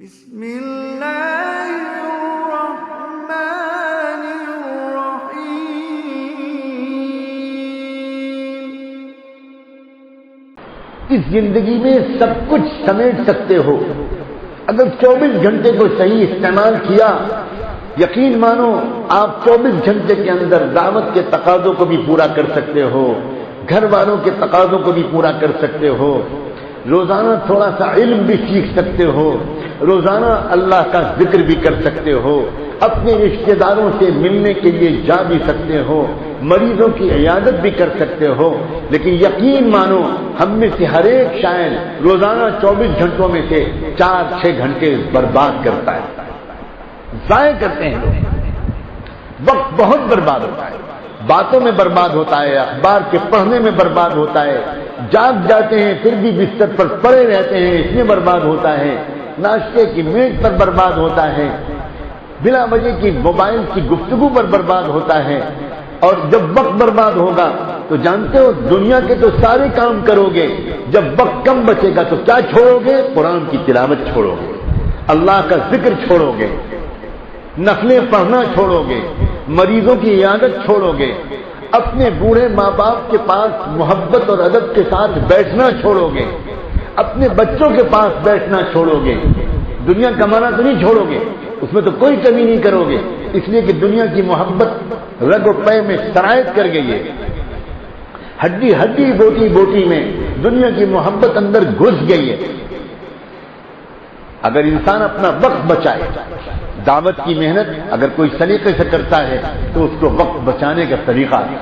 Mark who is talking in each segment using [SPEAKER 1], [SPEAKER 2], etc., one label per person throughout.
[SPEAKER 1] بسم اللہ الرحمن الرحیم۔
[SPEAKER 2] اس زندگی میں سب کچھ سمیٹ سکتے ہو اگر 24 گھنٹے کو صحیح استعمال کیا۔ یقین مانو آپ 24 گھنٹے کے اندر دعوت کے تقاضوں کو بھی پورا کر سکتے ہو، گھر والوں کے تقاضوں کو بھی پورا کر سکتے ہو، روزانہ تھوڑا سا علم بھی سیکھ سکتے ہو، روزانہ اللہ کا ذکر بھی کر سکتے ہو، اپنے رشتہ داروں سے ملنے کے لیے جا بھی سکتے ہو، مریضوں کی عیادت بھی کر سکتے ہو۔ لیکن یقین مانو ہم میں سے ہر ایک شاید روزانہ 24 گھنٹوں میں سے 4-6 گھنٹے برباد کرتا ہے، ضائع کرتے ہیں لوگ۔ وقت بہت برباد ہوتا ہے، باتوں میں برباد ہوتا ہے، اخبار کے پڑھنے میں برباد ہوتا ہے، جاگ جاتے ہیں پھر بھی بستر پر پڑے رہتے ہیں اس میں برباد ہوتا ہے، ناشتے کی میز پر برباد ہوتا ہے، بلا وجہ کی موبائل کی گفتگو پر برباد ہوتا ہے۔ اور جب وقت برباد ہوگا تو جانتے ہو دنیا کے تو سارے کام کرو گے، جب وقت کم بچے گا تو کیا چھوڑو گے؟ قرآن کی تلاوت چھوڑو گے، اللہ کا ذکر چھوڑو گے، نفلیں پڑھنا چھوڑو گے، مریضوں کی عیادت چھوڑو گے، اپنے بوڑھے ماں باپ کے پاس محبت اور ادب کے ساتھ بیٹھنا چھوڑو گے، اپنے بچوں کے پاس بیٹھنا چھوڑو گے۔ دنیا کمانا تو نہیں چھوڑو گے، اس میں تو کوئی کمی نہیں کرو گے، اس لیے کہ دنیا کی محبت رگ و پے میں سرایت کر گئی ہے، ہڈی ہڈی بوٹی بوٹی میں دنیا کی محبت اندر گھس گئی ہے۔ اگر انسان اپنا وقت بچائے، دعوت کی محنت اگر کوئی سلیقے سے کرتا ہے تو اس کو وقت بچانے کا طریقہ ہے۔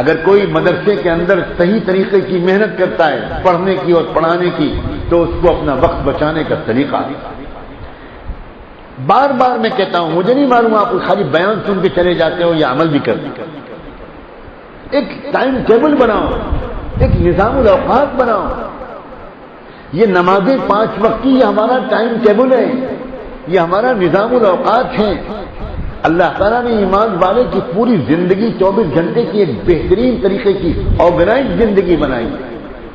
[SPEAKER 2] اگر کوئی مدرسے کے اندر صحیح طریقے کی محنت کرتا ہے پڑھنے کی اور پڑھانے کی تو اس کو اپنا وقت بچانے کا طریقہ ہے۔ بار بار میں کہتا ہوں، مجھے نہیں معلوم آپ خالی بیان سن کے چلے جاتے ہو یا عمل بھی کرتے ہو۔ ایک ٹائم ٹیبل بناؤ، ایک نظام الاوقات بناؤ۔ یہ نمازیں 5 وقت کی یہ ہمارا ٹائم ٹیبل ہے، یہ ہمارا نظام الاوقات ہے۔ اللہ تعالیٰ نے ایمان والے کی پوری زندگی 24 گھنٹے کی ایک بہترین طریقے کی آرگنائز زندگی بنائی،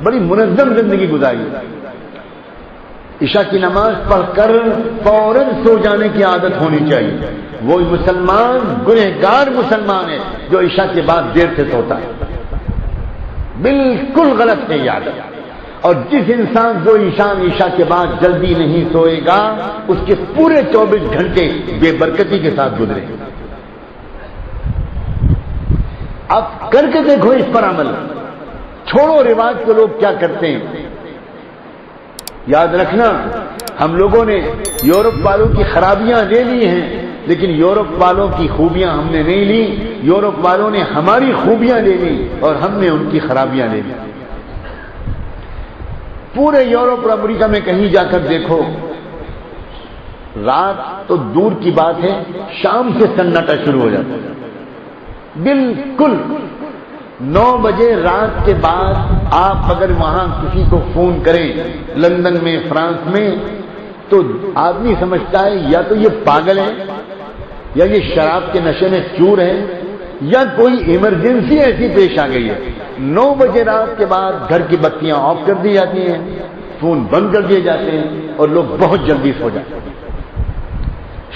[SPEAKER 2] بڑی منظم زندگی گزاری۔ عشاء کی نماز پڑھ کر فوراً سو جانے کی عادت ہونی چاہیے۔ وہی مسلمان گنہگار مسلمان ہے جو عشاء کے بعد دیر سے سوتا ہے، بالکل غلط ہے یہ عادت۔ اور جس انسان جو عشاء کے بعد جلدی نہیں سوئے گا اس کے پورے 24 گھنٹے بے برکتی کے ساتھ گزرے۔ اب کر کے دیکھو اس پر عمل، چھوڑو رواج کو لوگ کیا کرتے ہیں۔ یاد رکھنا ہم لوگوں نے یورپ والوں کی خرابیاں لے لی ہیں لیکن یورپ والوں کی خوبیاں ہم نے نہیں لی، یورپ والوں نے ہماری خوبیاں لے لی اور ہم نے ان کی خرابیاں لے لی۔ پورے یورپ اور امریکہ میں کہیں جا کر دیکھو، رات تو دور کی بات ہے، شام سے سناٹا شروع ہو جاتا ہے۔ بالکل 9 بجے رات کے بعد آپ اگر وہاں کسی کو فون کریں لندن میں، فرانس میں، تو آدمی سمجھتا ہے یا تو یہ پاگل ہے یا یہ شراب کے نشے میں چور ہے یا کوئی ایمرجنسی ایسی پیش آ گئی ہے۔ 9 بجے رات کے بعد گھر کی بتیاں آف کر دی جاتی ہیں، فون بند کر دیے جاتے ہیں اور لوگ بہت جلدی سو جاتے ہیں۔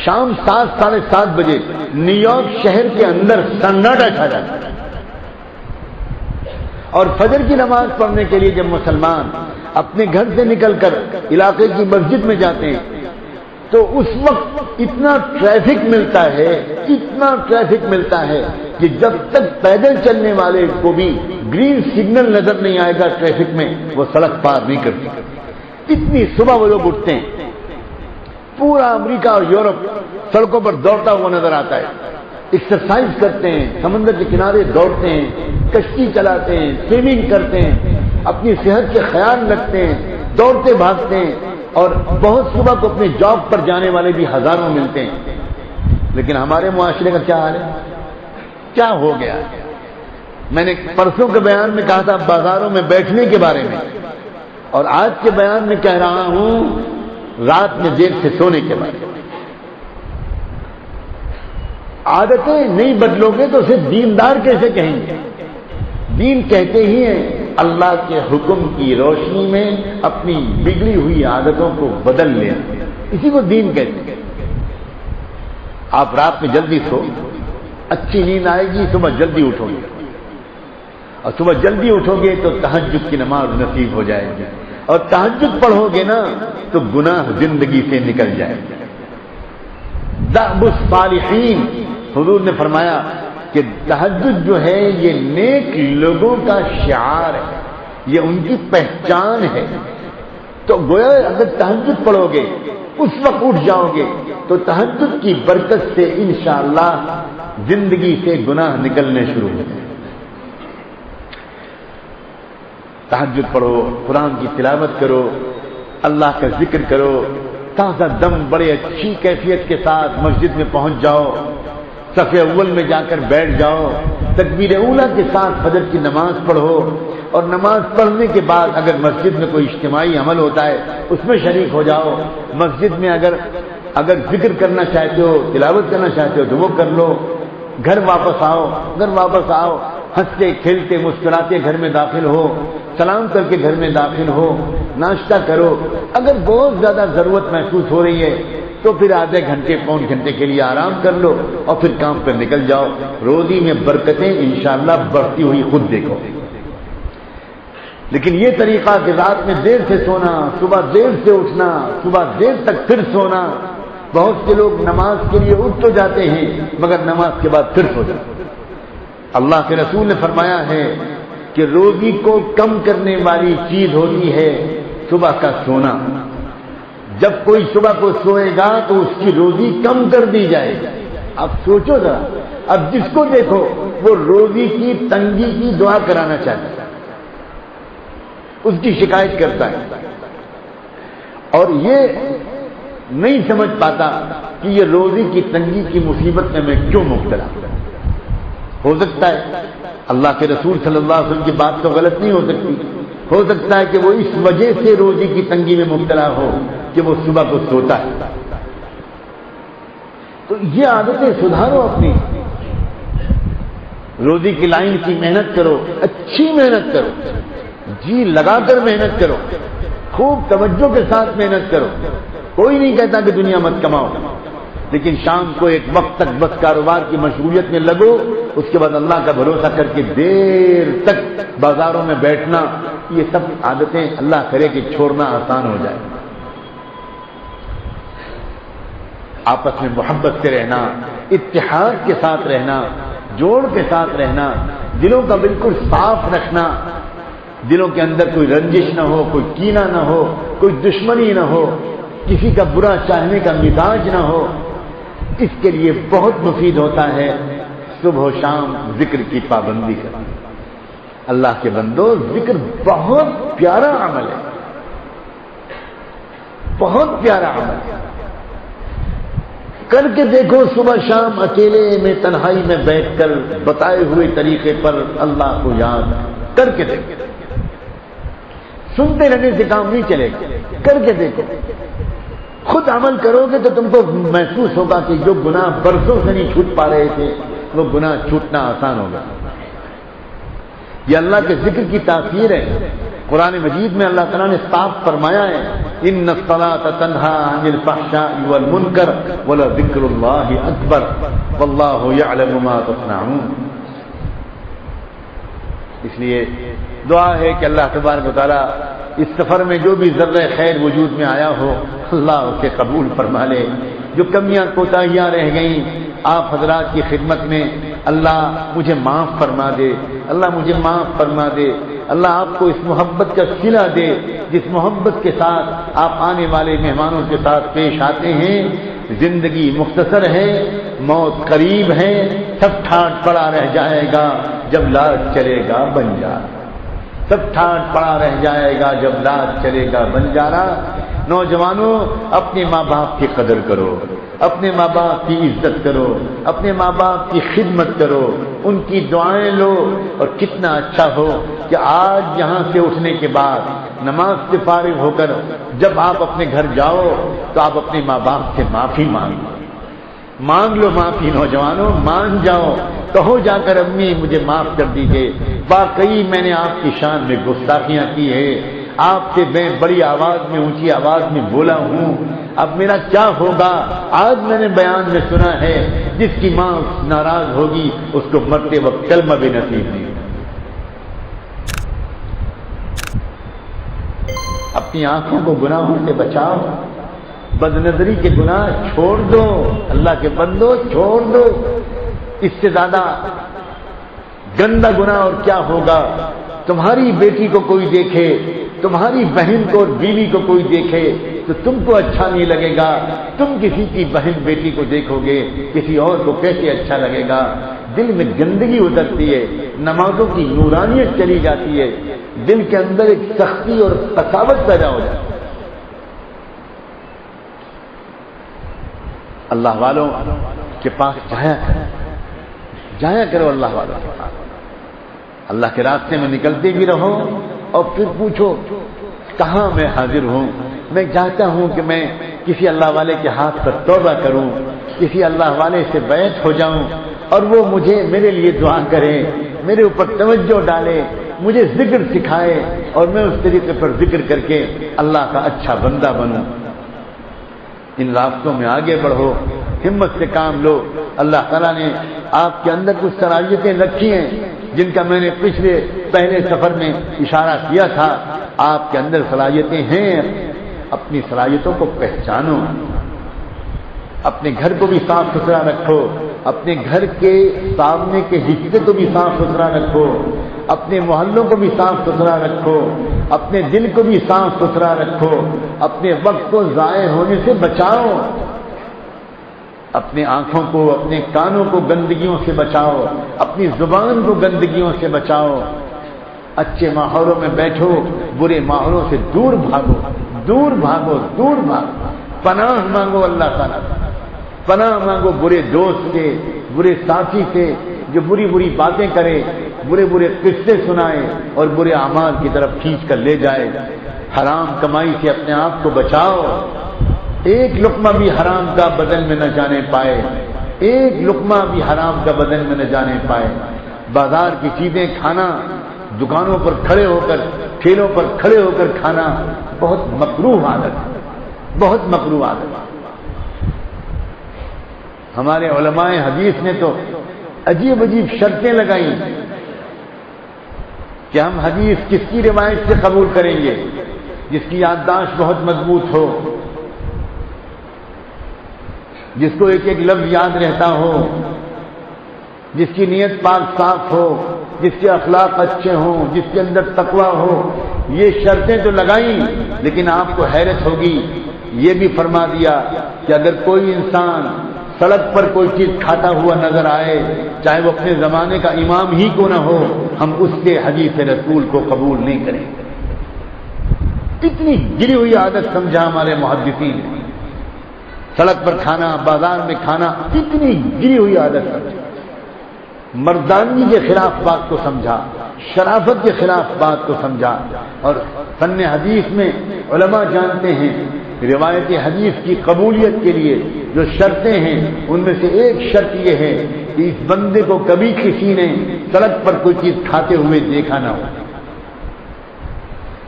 [SPEAKER 2] شام 7-ساڑھے 7 بجے نیو یارک شہر کے اندر سناٹا چھا جاتا ہے۔ اور فجر کی نماز پڑھنے کے لیے جب مسلمان اپنے گھر سے نکل کر علاقے کی مسجد میں جاتے ہیں تو اس وقت اتنا ٹریفک ملتا ہے، اتنا ٹریفک ملتا ہے کہ جب تک پیدل چلنے والے کو بھی گرین سگنل نظر نہیں آئے گا ٹریفک میں وہ سڑک پار نہیں کرتی۔ اتنی صبح وہ لوگ اٹھتے ہیں، پورا امریکہ اور یورپ سڑکوں پر دوڑتا ہوا نظر آتا ہے، ایکسرسائز کرتے ہیں، سمندر کے کنارے دوڑتے ہیں، کشتی چلاتے ہیں، سوئمنگ کرتے ہیں، اپنی صحت کے خیال رکھتے ہیں، دوڑتے بھاگتے ہیں، اور بہت صبح کو اپنے جاب پر جانے والے بھی ہزاروں ملتے ہیں۔ لیکن ہمارے معاشرے کا کیا حال ہے؟ کیا ہو گیا؟ میں نے پرسوں کے بیان میں کہا تھا بازاروں میں بیٹھنے کے بارے میں، اور آج کے بیان میں کہہ رہا ہوں رات میں دیر سے سونے کے بارے میں۔ عادتیں نہیں بدلو گے تو صرف دیندار کیسے کہیں گے؟ دین کہتے ہی ہیں اللہ کے حکم کی روشنی میں اپنی بگڑی ہوئی عادتوں کو بدل لینا، اسی کو دین کہتے ہیں۔ آپ رات میں جلدی سو، اچھی نیند آئے گی، صبح جلدی اٹھو گے، اور صبح جلدی اٹھو گے تو تہجد کی نماز نصیب ہو جائے گی، اور تہجد پڑھو گے نا تو گناہ زندگی سے نکل جائے گا۔ دأب الصالحین، حضور نے فرمایا کہ تہجد جو ہے یہ نیک لوگوں کا شعار ہے، یہ ان کی پہچان ہے۔ تو گویا اگر تہجد پڑھو گے، اس وقت اٹھ جاؤ گے تو تہجد کی برکت سے انشاءاللہ زندگی سے گناہ نکلنے شروع ہو جائیں۔ تہجد پڑھو، قرآن کی تلاوت کرو، اللہ کا ذکر کرو، تازہ دم بڑے اچھی کیفیت کے ساتھ مسجد میں پہنچ جاؤ، صف اول میں جا کر بیٹھ جاؤ، تکبیر اولیٰ کے ساتھ فجر کی نماز پڑھو، اور نماز پڑھنے کے بعد اگر مسجد میں کوئی اجتماعی عمل ہوتا ہے اس میں شریک ہو جاؤ۔ مسجد میں اگر ذکر کرنا چاہتے ہو، تلاوت کرنا چاہتے ہو تو وہ کر لو۔ گھر واپس آؤ، ہنستے کھیلتے مسکراتے گھر میں داخل ہو، سلام کر کے گھر میں داخل ہو، ناشتہ کرو۔ اگر بہت زیادہ ضرورت محسوس ہو رہی ہے تو پھر آدھے گھنٹے پون گھنٹے کے لیے آرام کر لو اور پھر کام پر نکل جاؤ۔ روزی میں برکتیں انشاءاللہ بڑھتی ہوئی خود دیکھو۔ لیکن یہ طریقہ کہ رات میں دیر سے سونا، صبح دیر سے اٹھنا، صبح دیر تک پھر سونا، بہت سے لوگ نماز کے لیے اٹھ تو جاتے ہیں مگر نماز کے بعد پھر سو جاتے ہیں۔ اللہ کے رسول نے فرمایا ہے کہ روزی کو کم کرنے والی چیز ہوتی ہے صبح کا سونا۔ جب کوئی صبح کو سوئے گا تو اس کی روزی کم کر دی جائے گی۔ اب سوچو ذرا، اب جس کو دیکھو وہ روزی کی تنگی کی دعا کرانا چاہتا ہے، اس کی شکایت کرتا ہے، اور یہ نہیں سمجھ پاتا کہ یہ روزی کی تنگی کی مصیبت میں کیوں مبتلا ہوں۔ ہو سکتا ہے اللہ کے رسول صلی اللہ علیہ وسلم کی بات تو غلط نہیں ہو سکتی، ہو سکتا ہے کہ وہ اس وجہ سے روزی کی تنگی میں مبتلا ہو کہ وہ صبح کو سوتا ہے۔ تو یہ عادتیں سدھارو اپنی، روزی کی لائن کی محنت کرو، اچھی محنت کرو، جی لگا کر محنت کرو، خوب توجہ کے ساتھ محنت کرو۔ کوئی نہیں کہتا کہ دنیا مت کماؤ، لیکن شام کو ایک وقت تک بس کاروبار کی مشغولیت میں لگو، اس کے بعد اللہ کا بھروسہ کر کے دیر تک بازاروں میں بیٹھنا، یہ سب عادتیں اللہ کرے کہ چھوڑنا آسان ہو جائے۔ آپس میں محبت سے رہنا، اتحاد کے ساتھ رہنا، جوڑ کے ساتھ رہنا، دلوں کا بالکل صاف رکھنا، دلوں کے اندر کوئی رنجش نہ ہو، کوئی کینہ نہ ہو، کوئی دشمنی نہ ہو، کسی کا برا چاہنے کا مزاج نہ ہو۔ اس کے لیے بہت مفید ہوتا ہے صبح و شام ذکر کی پابندی کرنا۔ اللہ کے بندو، ذکر بہت پیارا عمل ہے، بہت پیارا عمل ہے۔ کر کے دیکھو صبح شام اکیلے میں تنہائی میں بیٹھ کر بتائے ہوئے طریقے پر اللہ کو یاد کر کے دیکھو۔ سنتے رہنے سے کام نہیں چلے گا، کر کے دیکھو۔ خود عمل کرو گے تو تم کو محسوس ہوگا کہ جو گناہ برسوں سے نہیں چھوٹ پا رہے تھے وہ گناہ چھوٹنا آسان ہوگا۔ یہ اللہ کے ذکر کی تاثیر ہے۔ قرآن مجید میں اللہ تعالیٰ نے صاف فرمایا ہے، ان الصلاۃ تنہی عن الفحشاء والمنکر ولذکر اللہ اکبر واللہ یعلم ما تصنعون۔ اس لیے دعا ہے کہ اللہ تبارک و تعالیٰ اس سفر میں جو بھی ذرہ خیر وجود میں آیا ہو اللہ اسے قبول فرما لے۔ جو کمیاں کوتاہیاں رہ گئیں آپ حضرات کی خدمت میں، اللہ مجھے معاف فرما دے، اللہ مجھے معاف فرما دے، اللہ آپ کو اس محبت کا صلہ دے جس محبت کے ساتھ آپ آنے والے مہمانوں کے ساتھ پیش آتے ہیں۔ زندگی مختصر ہے، موت قریب ہے، سب ٹھاٹ پڑا رہ جائے گا جب لاج چلے گا بنجارا، سب ٹھاٹ پڑا رہ جائے گا جب لاج چلے گا بنجارا۔ نوجوانوں، اپنے ماں باپ کی قدر کرو، اپنے ماں باپ کی عزت کرو، اپنے ماں باپ کی خدمت کرو، ان کی دعائیں لو۔ اور کتنا اچھا ہو کہ آج یہاں سے اٹھنے کے بعد نماز سے فارغ ہو کر جب آپ اپنے گھر جاؤ تو آپ اپنے ماں باپ سے معافی مانگ لو، معافی۔ نوجوانوں مان جاؤ کہو جا کر امی مجھے معاف کر دیجیے، واقعی میں نے آپ کی شان میں گستاخیاں کی ہے، آپ سے میں بڑی آواز میں اونچی آواز میں بولا ہوں، اب میرا کیا ہوگا؟ آج میں نے بیان میں سنا ہے جس کی ماں ناراض ہوگی اس کو مرتے وقت کلمہ بھی نصیب نہیں۔ اپنی آنکھوں کو گناہوں سے بچاؤ، بد نظری کے گناہ چھوڑ دو، اللہ کے بندو چھوڑ دو، اس سے زیادہ گندا گناہ اور کیا ہوگا؟ تمہاری بیٹی کو کوئی دیکھے، تمہاری بہن کو اور بیوی کو کوئی دیکھے تو تم کو اچھا نہیں لگے گا، تم کسی کی بہن بیٹی کو دیکھو گے کسی اور کو کیسے اچھا لگے گا؟ دل میں گندگی اترتی ہے، نمازوں کی نورانیت چلی جاتی ہے، دل کے اندر ایک سختی اور قساوت پیدا ہو جاتی ہے۔ اللہ والوں کے پاس جایا کرو، اللہ والوں کے پاس، اللہ کے راستے میں نکلتے بھی رہو اور پھر پوچھو کہاں میں حاضر ہوں؟ میں چاہتا ہوں کہ میں کسی اللہ والے کے ہاتھ پر توبہ کروں، کسی اللہ والے سے بیعت ہو جاؤں اور وہ مجھے میرے لیے دعا کرے، میرے اوپر توجہ ڈالے، مجھے ذکر سکھائے اور میں اس طریقے پر ذکر کر کے اللہ کا اچھا بندہ بنوں۔ ان راستوں میں آگے بڑھو، ہمت سے کام لو۔ اللہ تعالیٰ نے آپ کے اندر کچھ صلاحیتیں رکھی ہیں جن کا میں نے پہلے سفر میں اشارہ کیا تھا، آپ کے اندر صلاحیتیں ہیں، اپنی صلاحیتوں کو پہچانو، اپنے گھر کو بھی صاف ستھرا رکھو، اپنے گھر کے سامنے کے حصے کو بھی صاف ستھرا رکھو، اپنے محلوں کو بھی صاف ستھرا رکھو، اپنے دل کو بھی صاف ستھرا رکھو، اپنے وقت کو ضائع ہونے سے بچاؤ، اپنے آنکھوں کو، اپنے کانوں کو گندگیوں سے بچاؤ، اپنی زبان کو گندگیوں سے بچاؤ، اچھے ماحولوں میں بیٹھو، برے ماحولوں سے دور بھاگو، دور بھاگو، دور بھاگو، پناہ مانگو اللہ تعالیٰ، پناہ مانگو برے دوست سے، برے ساتھی سے جو بری بری باتیں کرے، برے برے قصے سنائے اور برے اعمال کی طرف کھینچ کر لے جائے۔ حرام کمائی سے اپنے آپ کو بچاؤ، ایک لقمہ بھی حرام کا بدن میں نہ جانے پائے، ایک لقمہ بھی حرام کا بدن میں نہ جانے پائے۔ بازار کی چیزیں کھانا، دکانوں پر کھڑے ہو کر، ٹھیلوں پر کھڑے ہو کر کھانا بہت مکروہ عادت ہے، بہت مکروہ عادت ہے۔ ہمارے علماء حدیث نے تو عجیب عجیب شرطیں لگائیں کہ ہم حدیث کس کی روایت سے قبول کریں گے؟ جس کی یادداشت بہت مضبوط ہو، جس کو ایک ایک لفظ یاد رہتا ہو، جس کی نیت پاک صاف ہو، جس کے اخلاق اچھے ہوں، جس کے اندر تقویٰ ہو۔ یہ شرطیں تو لگائیں، لیکن آپ کو حیرت ہوگی یہ بھی فرما دیا کہ اگر کوئی انسان سڑک پر کوئی چیز کھاتا ہوا نظر آئے، چاہے وہ اپنے زمانے کا امام ہی کیوں نہ ہو، ہم اس کے حدیث رسول کو قبول نہیں کریں گے۔ اتنی گری ہوئی عادت سمجھا ہمارے محدثین نے، سڑک پر کھانا، بازار میں کھانا، اتنی گری ہوئی عادت سمجھا، مردانگی کے خلاف بات کو سمجھا، شرافت کے خلاف بات کو سمجھا۔ اور فن حدیث میں علماء جانتے ہیں روایت حدیث کی قبولیت کے لیے جو شرطیں ہیں ان میں سے ایک شرط یہ ہے کہ اس بندے کو کبھی کسی نے سڑک پر کوئی چیز کھاتے ہوئے دیکھا نہ ہو۔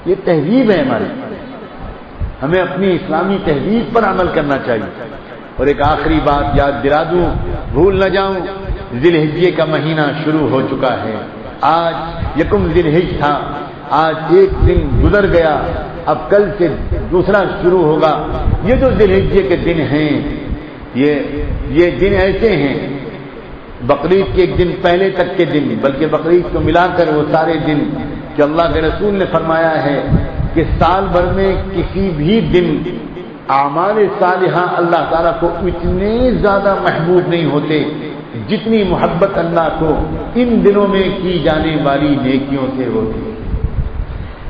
[SPEAKER 2] یہ تہذیب ہے ہماری، ہمیں اپنی اسلامی تہذیب پر عمل کرنا چاہیے۔ اور ایک آخری بات یاد دلا دوں، بھول نہ جاؤں، ذی الحجہ کا مہینہ شروع ہو چکا ہے۔ آج یکم ذی الحجہ تھا، آج ایک دن گزر گیا، اب کل سے دوسرا شروع ہوگا۔ یہ جو ذی الحجہ کے دن ہیں، یہ دن ایسے ہیں، بقرعید کے ایک دن پہلے تک کے دن، بلکہ بقرعید کو ملا کر وہ سارے دن کہ اللہ کے رسول نے فرمایا ہے کہ سال بھر میں کسی بھی دن اعمال صالحہ اللہ تعالیٰ کو اتنے زیادہ محبوب نہیں ہوتے جتنی محبت اللہ کو ان دنوں میں کی جانے والی نیکیوں سے ہوتی ہے۔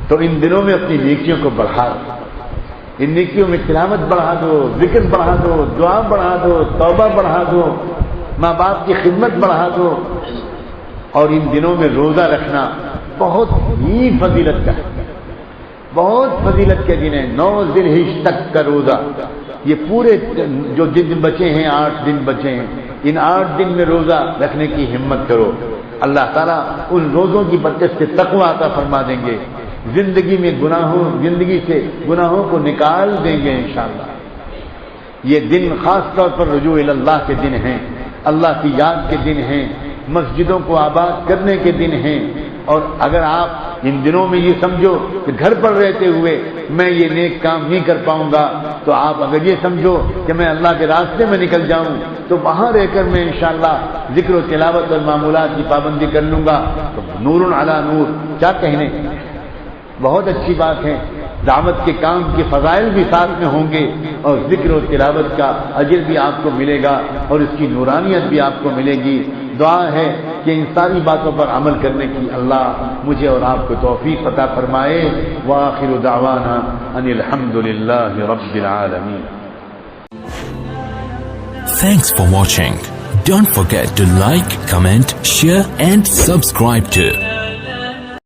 [SPEAKER 2] تو ان دنوں میں اپنی نیکیوں کو بڑھا دو، ان نیکیوں میں تلاوت بڑھا دو، ذکر بڑھا دو، دعا بڑھا دو، توبہ بڑھا دو، ماں باپ کی خدمت بڑھا دو۔ اور ان دنوں میں روزہ رکھنا بہت ہی فضیلت کا ہے، بہت فضیلت کے دن ہے۔ 9 ذی الحجہ تک کا روزہ، یہ پورے جو دن بچے ہیں، 8 دن بچے ہیں، ان 8 دن میں روزہ رکھنے کی ہمت کرو، اللہ تعالیٰ ان روزوں کی برکت سے تقوی عطا فرما دیں گے، زندگی سے گناہوں کو نکال دیں گے انشاءاللہ۔ یہ دن خاص طور پر رجوع اللہ کے دن ہیں، اللہ کی یاد کے دن ہیں، مسجدوں کو آباد کرنے کے دن ہیں۔ اور اگر آپ ان دنوں میں یہ سمجھو کہ گھر پر رہتے ہوئے میں یہ نیک کام نہیں کر پاؤں گا، تو آپ اگر یہ سمجھو کہ میں اللہ کے راستے میں نکل جاؤں تو وہاں رہ کر میں انشاءاللہ ذکر و تلاوت اور معمولات کی پابندی کر لوں گا، تو نور علی نور، کیا کہنے، بہت اچھی بات ہے۔ دعوت کے کام کے فضائل بھی ساتھ میں ہوں گے اور ذکر و تلاوت کا اجر بھی آپ کو ملے گا اور اس کی نورانیت بھی آپ کو ملے گی۔ دعا ہے کہ ان ساری باتوں پر عمل کرنے کی اللہ مجھے اور آپ کو توفیق عطا فرمائے۔ وآخر دعوانا ان الحمد للہ رب العالمین۔
[SPEAKER 3] Thanks for watching. Don't forget to like, comment, share and subscribe to